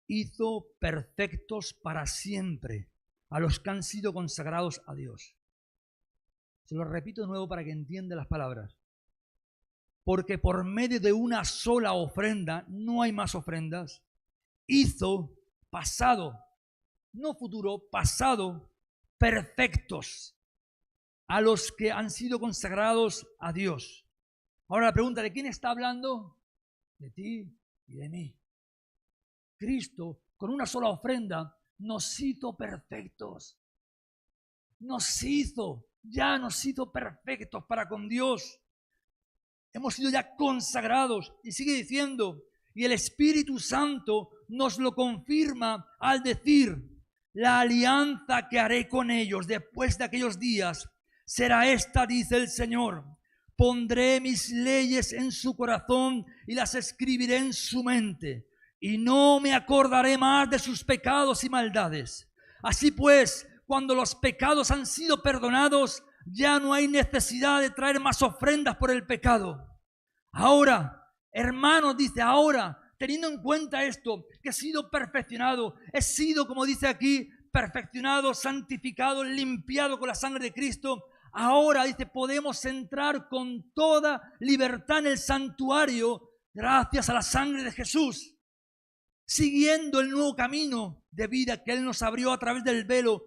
hizo perfectos para siempre a los que han sido consagrados a Dios. Se lo repito de nuevo para que entienda las palabras. Porque por medio de una sola ofrenda, no hay más ofrendas, hizo pasado, no futuro, pasado, perfectos a los que han sido consagrados a Dios. Ahora la pregunta, ¿de quién está hablando? De ti y de mí. Cristo, con una sola ofrenda, nos hizo perfectos. Nos hizo perfectos para con Dios. Hemos sido ya consagrados. Y sigue diciendo, y el Espíritu Santo nos lo confirma al decir: la alianza que haré con ellos después de aquellos días será esta, dice el Señor: pondré mis leyes en su corazón y las escribiré en su mente, y no me acordaré más de sus pecados y maldades. Así pues, cuando los pecados han sido perdonados, ya no hay necesidad de traer más ofrendas por el pecado. Ahora, hermanos, dice, ahora, teniendo en cuenta esto, que he sido perfeccionado, he sido, como dice aquí, perfeccionado, santificado, limpiado con la sangre de Cristo. Ahora, dice, podemos entrar con toda libertad en el santuario gracias a la sangre de Jesús, siguiendo el nuevo camino de vida que Él nos abrió a través del velo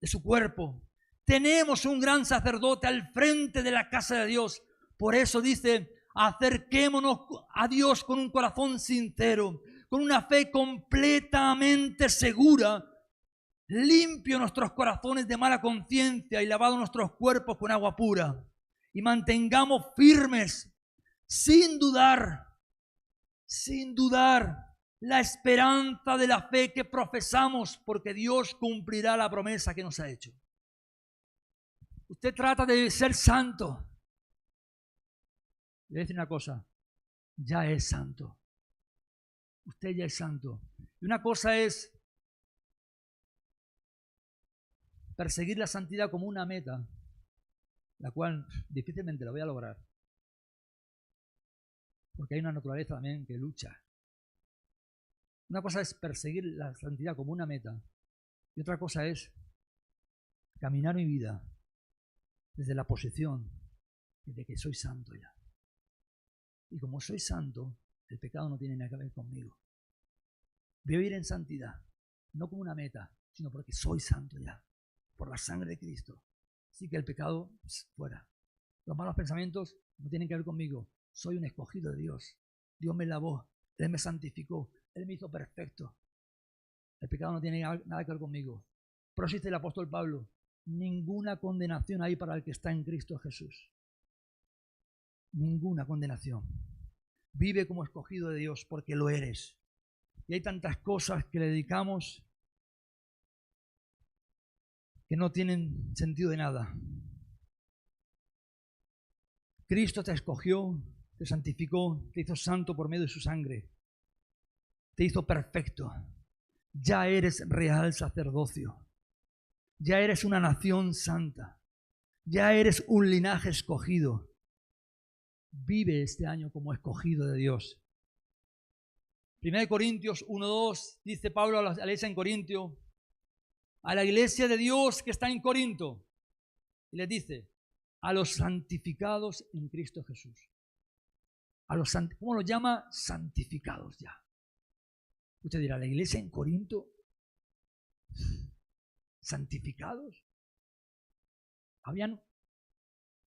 de su cuerpo. Tenemos un gran sacerdote al frente de la casa de Dios. Por eso dice: acerquémonos a Dios con un corazón sincero, con una fe completamente segura, limpio nuestros corazones de mala conciencia y lavado nuestros cuerpos con agua pura. Y mantengamos firmes, sin dudar, la esperanza de la fe que profesamos, porque Dios cumplirá la promesa que nos ha hecho. Usted trata de ser santo. Le voy a decir una cosa: ya es santo. Usted ya es santo. Y una cosa es perseguir la santidad como una meta, la cual difícilmente la voy a lograr, porque hay una naturaleza también que lucha. Una cosa es perseguir la santidad como una meta, y otra cosa es caminar mi vida desde la posición de que soy santo ya. Y como soy santo, el pecado no tiene nada que ver conmigo. Voy a vivir en santidad, no como una meta, sino porque soy santo ya, por la sangre de Cristo. Así que el pecado, fuera. Los malos pensamientos no tienen que ver conmigo. Soy un escogido de Dios. Dios me lavó, Él me santificó, Él me hizo perfecto. El pecado no tiene nada que ver conmigo. Pero dice el apóstol Pablo: ninguna condenación hay para el que está en Cristo Jesús. Ninguna condenación. Vive como escogido de Dios, porque lo eres. Y hay tantas cosas que le dedicamos que no tienen sentido de nada. Cristo te escogió, te santificó, te hizo santo por medio de su sangre. Te hizo perfecto. Ya eres real sacerdocio. Ya eres una nación santa. Ya eres un linaje escogido. Vive este año como escogido de Dios. 1 Corintios 1:2 dice Pablo a la iglesia en Corintio, a la iglesia de Dios que está en Corinto, y les dice: a los santificados en Cristo Jesús. ¿Cómo los llama? Santificados ya. Usted dirá, ¿la iglesia en Corinto? ¿Santificados? Habían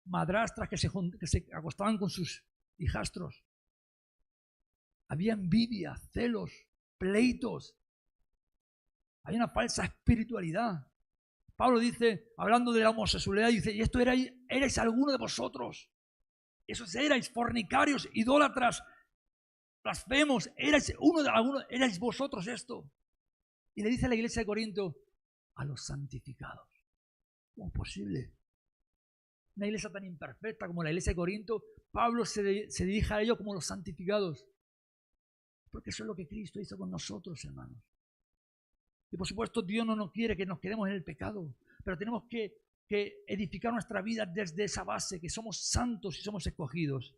madrastras que se acostaban con sus hijastros. Había envidia, celos, pleitos. Hay una falsa espiritualidad. Pablo dice, hablando de la homosexualidad, dice, y esto erais alguno de vosotros. Esos erais fornicarios, idólatras, blasfemos, erais vosotros esto. Y le dice a la iglesia de Corinto, a los santificados. ¿Cómo es posible? Una iglesia tan imperfecta como la iglesia de Corinto, Pablo se dirige a ellos como los santificados. Porque eso es lo que Cristo hizo con nosotros, hermanos. Y por supuesto Dios no nos quiere que nos quedemos en el pecado, pero tenemos que edificar nuestra vida desde esa base, que somos santos y somos escogidos.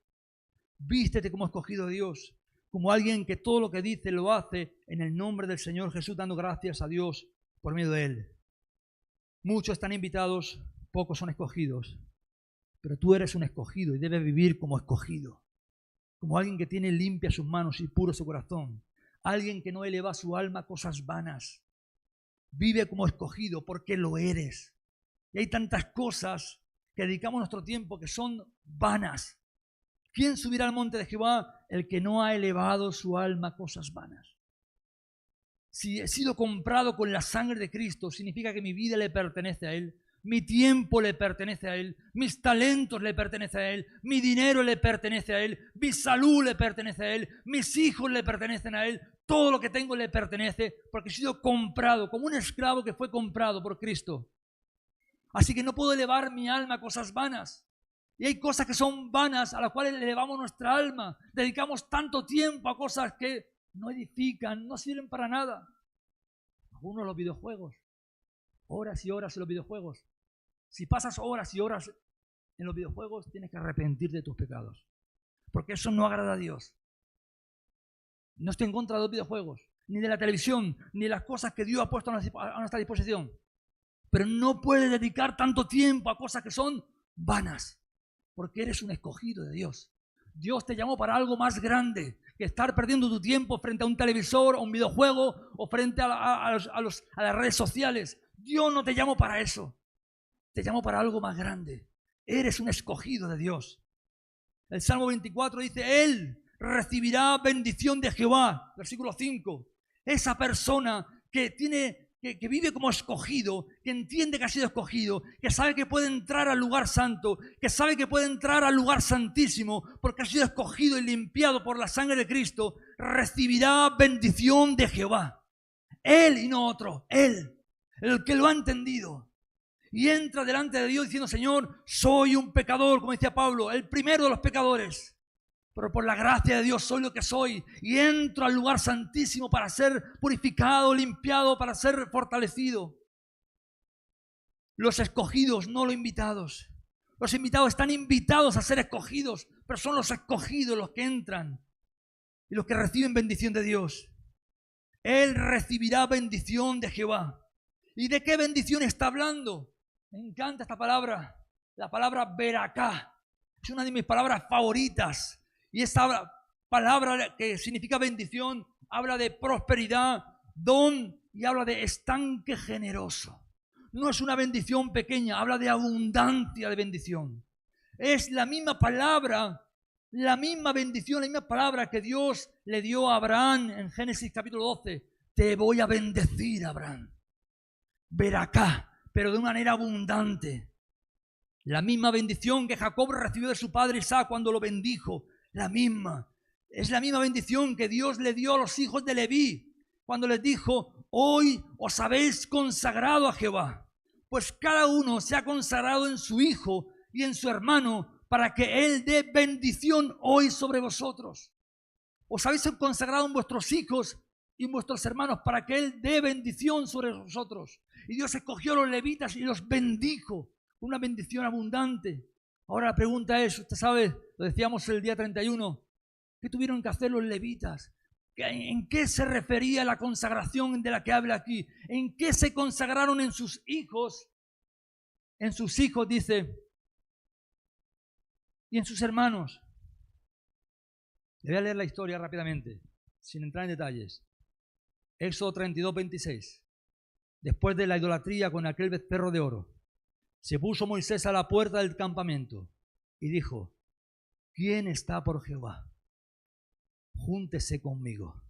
Vístete como escogido de Dios, como alguien que todo lo que dice lo hace en el nombre del Señor Jesús, dando gracias a Dios por medio de Él. Muchos están invitados, pocos son escogidos, pero tú eres un escogido y debes vivir como escogido, como alguien que tiene limpia sus manos y puro su corazón, alguien que no eleva su alma a cosas vanas. Vive como escogido porque lo eres. Y hay tantas cosas que dedicamos nuestro tiempo que son vanas. ¿Quién subirá al monte de Jehová? El que no ha elevado su alma a cosas vanas. Si he sido comprado con la sangre de Cristo, significa que mi vida le pertenece a Él, mi tiempo le pertenece a Él, mis talentos le pertenecen a Él, mi dinero le pertenece a Él, mi salud le pertenece a Él, mis hijos le pertenecen a Él, todo lo que tengo le pertenece porque he sido comprado como un esclavo que fue comprado por Cristo. Así que no puedo elevar mi alma a cosas vanas. Y hay cosas que son vanas a las cuales elevamos nuestra alma. Dedicamos tanto tiempo a cosas que no edifican, no sirven para nada. Algunos los videojuegos. Horas y horas en los videojuegos. Si pasas horas y horas en los videojuegos, tienes que arrepentirte de tus pecados. Porque eso no agrada a Dios. No estoy en contra de los videojuegos, ni de la televisión, ni de las cosas que Dios ha puesto a nuestra disposición. Pero no puedes dedicar tanto tiempo a cosas que son vanas. Porque eres un escogido de Dios. Dios te llamó para algo más grande que estar perdiendo tu tiempo frente a un televisor, a un videojuego o frente a las redes sociales. Dios no te llamó para eso. Te llamó para algo más grande. Eres un escogido de Dios. El Salmo 24 dice, Él recibirá bendición de Jehová. Versículo 5. Esa persona que vive como escogido, que entiende que ha sido escogido, que sabe que puede entrar al lugar santo, que sabe que puede entrar al lugar santísimo, porque ha sido escogido y limpiado por la sangre de Cristo, recibirá bendición de Jehová. Él y no otro, Él, el que lo ha entendido. Y entra delante de Dios diciendo, Señor, soy un pecador, como decía Pablo, el primero de los pecadores. Pero por la gracia de Dios soy lo que soy y entro al lugar santísimo para ser purificado, limpiado, para ser fortalecido. Los escogidos, no los invitados. Los invitados están invitados a ser escogidos, pero son los escogidos los que entran y los que reciben bendición de Dios. Él recibirá bendición de Jehová. ¿Y de qué bendición está hablando? Me encanta esta palabra, la palabra veracá. Es una de mis palabras favoritas. Y esta palabra que significa bendición habla de prosperidad, don y habla de estanque generoso. No es una bendición pequeña, habla de abundancia de bendición. Es la misma palabra, la misma bendición, la misma palabra que Dios le dio a Abraham en Génesis capítulo 12. Te voy a bendecir, Abraham. Veracá, pero de una manera abundante. La misma bendición que Jacob recibió de su padre Isaac cuando lo bendijo. La misma. Es la misma bendición que Dios le dio a los hijos de Leví cuando les dijo, hoy os habéis consagrado a Jehová. Pues cada uno se ha consagrado en su hijo y en su hermano para que Él dé bendición hoy sobre vosotros. Os habéis consagrado en vuestros hijos y en vuestros hermanos para que Él dé bendición sobre vosotros. Y Dios escogió a los levitas y los bendijo. Una bendición abundante. Ahora la pregunta es, usted sabe, lo decíamos el día 31, ¿qué tuvieron que hacer los levitas? ¿En qué se refería la consagración de la que habla aquí? ¿En qué se consagraron en sus hijos? En sus hijos, dice, y en sus hermanos. Le voy a leer la historia rápidamente, sin entrar en detalles. Éxodo 32, 26. Después de la idolatría con aquel becerro de oro, se puso Moisés a la puerta del campamento y dijo, ¿quién está por Jehová? Júntese conmigo.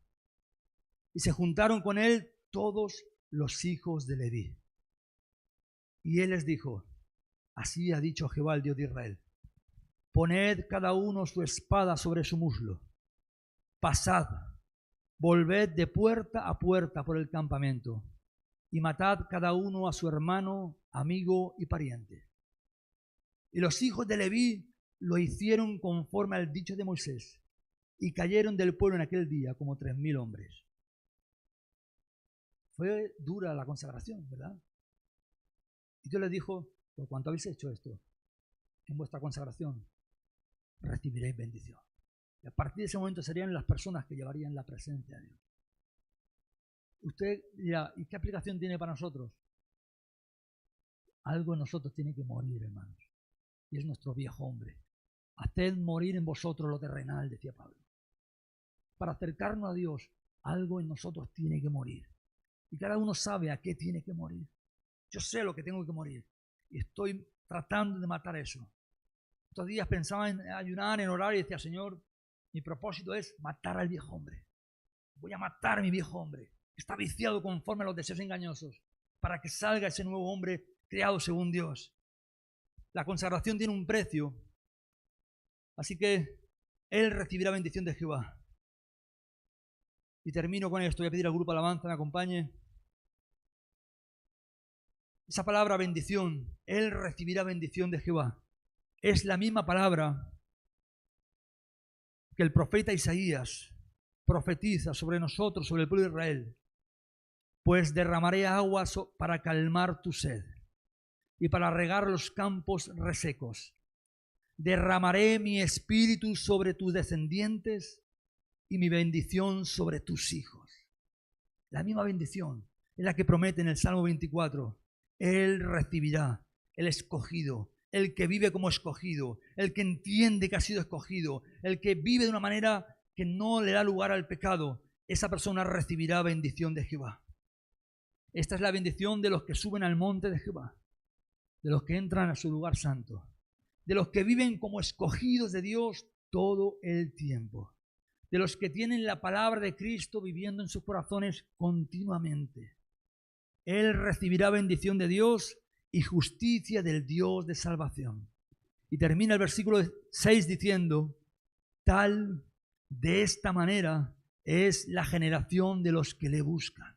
Y se juntaron con él todos los hijos de Leví. Y él les dijo: así ha dicho Jehová, el Dios de Israel: poned cada uno su espada sobre su muslo, pasad, volved de puerta a puerta por el campamento, y matad cada uno a su hermano, amigo y pariente. Y los hijos de Leví lo hicieron conforme al dicho de Moisés, y cayeron del pueblo en aquel día como 3,000 hombres. Fue dura la consagración, ¿verdad? Y Dios les dijo: por cuanto habéis hecho esto en vuestra consagración, recibiréis bendición. Y a partir de ese momento serían las personas que llevarían la presencia de Dios. Usted dirá: ¿y qué aplicación tiene para nosotros? Algo en nosotros tiene que morir, hermanos. Y es nuestro viejo hombre. Haced morir en vosotros lo terrenal, decía Pablo. Para acercarnos a Dios, algo en nosotros tiene que morir. Y cada uno sabe a qué tiene que morir. Yo sé lo que tengo que morir. Y estoy tratando de matar eso. Estos días pensaba en ayunar, en orar, y decía: Señor, mi propósito es matar al viejo hombre. Voy a matar a mi viejo hombre. Está viciado conforme a los deseos engañosos, para que salga ese nuevo hombre creado según Dios. La consagración tiene un precio, así que él recibirá bendición de Jehová. Y termino con esto. Voy a pedir al grupo alabanza me acompañe. Esa palabra bendición, él recibirá bendición de Jehová, es la misma palabra que el profeta Isaías profetiza sobre nosotros, sobre el pueblo de Israel. Pues derramaré agua para calmar tu sed y para regar los campos resecos. Derramaré mi espíritu sobre tus descendientes y mi bendición sobre tus hijos. La misma bendición es la que promete en el Salmo 24. Él recibirá, el escogido, el que vive como escogido, el que entiende que ha sido escogido, el que vive de una manera que no le da lugar al pecado. Esa persona recibirá bendición de Jehová. Esta es la bendición de los que suben al monte de Jehová, de los que entran a su lugar santo, de los que viven como escogidos de Dios todo el tiempo, de los que tienen la palabra de Cristo viviendo en sus corazones continuamente. Él recibirá bendición de Dios y justicia del Dios de salvación. Y termina el versículo 6 diciendo: de esta manera es la generación de los que le buscan.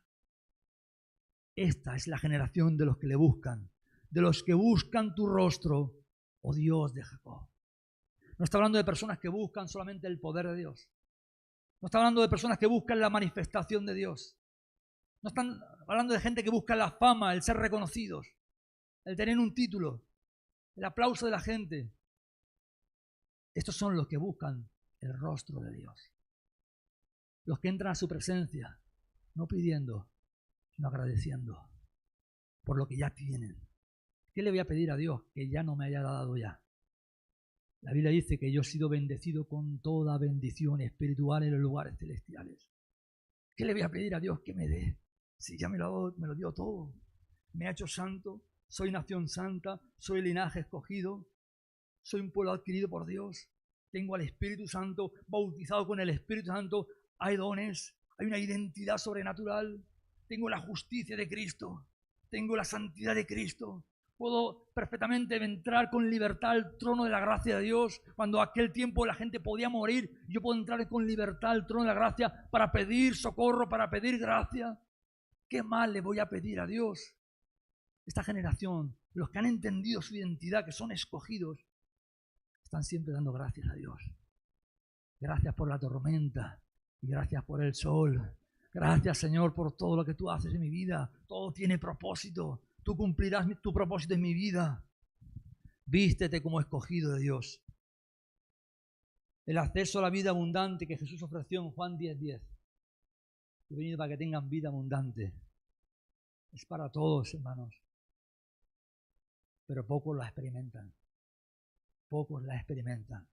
Esta es la generación de los que le buscan, de los que buscan tu rostro, oh Dios de Jacob. No está hablando de personas que buscan solamente el poder de Dios. No está hablando de personas que buscan la manifestación de Dios. No están hablando de gente que busca la fama, el ser reconocidos, el tener un título, el aplauso de la gente. Estos son los que buscan el rostro de Dios. Los que entran a su presencia, no pidiendo, sino agradeciendo por lo que ya tienen. ¿Qué le voy a pedir a Dios que ya no me haya dado ya? La Biblia dice que yo he sido bendecido con toda bendición espiritual en los lugares celestiales. ¿Qué le voy a pedir a Dios que me dé? Si ya me lo dio todo. Me ha hecho santo, soy nación santa, soy linaje escogido, soy un pueblo adquirido por Dios, tengo al Espíritu Santo, bautizado con el Espíritu Santo, hay dones, hay una identidad sobrenatural, tengo la justicia de Cristo, tengo la santidad de Cristo. Puedo perfectamente entrar con libertad al trono de la gracia de Dios. Cuando aquel tiempo la gente podía morir, yo puedo entrar con libertad al trono de la gracia para pedir socorro, para pedir gracia. ¿Qué más le voy a pedir a Dios? Esta generación, los que han entendido su identidad, que son escogidos, están siempre dando gracias a Dios. Gracias por la tormenta y gracias por el sol. Gracias, Señor, por todo lo que tú haces en mi vida. Todo tiene propósito. Tú cumplirás tu propósito en mi vida. Vístete como escogido de Dios. El acceso a la vida abundante que Jesús ofreció en Juan 10:10. He venido para que tengan vida abundante. Es para todos, hermanos. Pero pocos la experimentan. Pocos la experimentan.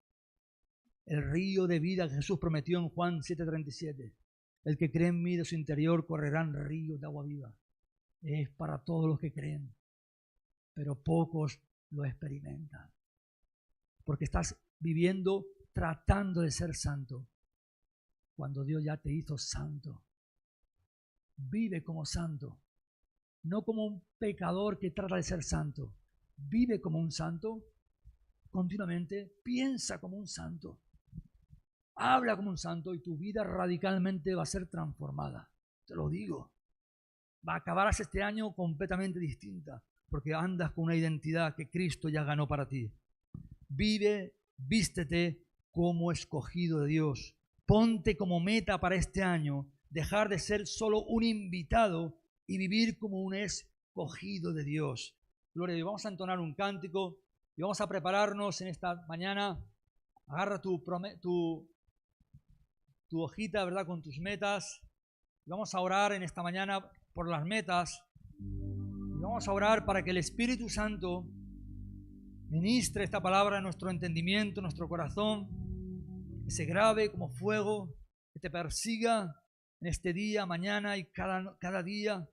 El río de vida que Jesús prometió en Juan 7:37. El que cree en mí, de su interior correrán ríos de agua viva. Es para todos los que creen. Pero pocos lo experimentan. Porque estás viviendo tratando de ser santo, cuando Dios ya te hizo santo. Vive como santo. no como un pecador que trata de ser santo. Vive como un santo continuamente, piensa como un santo, habla como un santo y tu vida radicalmente va a ser transformada. Te lo digo. Acabarás este año completamente distinta porque andas con una identidad que Cristo ya ganó para ti. Vive, vístete como escogido de Dios. Ponte como meta para este año dejar de ser solo un invitado y vivir como un escogido de Dios. Gloria a Dios. Vamos a entonar un cántico y vamos a prepararnos en esta mañana. Agarra tu hojita, ¿verdad? Con tus metas. Y vamos a orar en esta mañana por las metas. Y vamos a orar para que el Espíritu Santo ministre esta palabra en nuestro entendimiento, en nuestro corazón, que se grabe como fuego, que te persiga en este día, mañana y cada día,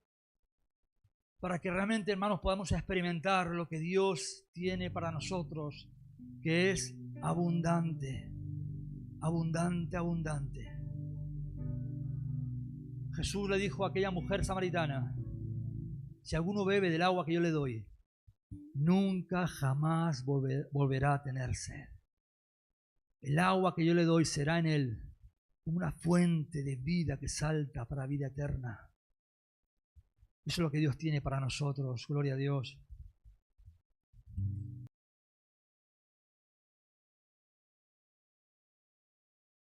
para que realmente, hermanos, podamos experimentar lo que Dios tiene para nosotros, que es abundante, abundante, abundante. Jesús le dijo a aquella mujer samaritana: si alguno bebe del agua que yo le doy, nunca jamás volverá a tener sed. El agua que yo le doy será en él como una fuente de vida que salta para vida eterna. Eso es lo que Dios tiene para nosotros, gloria a Dios.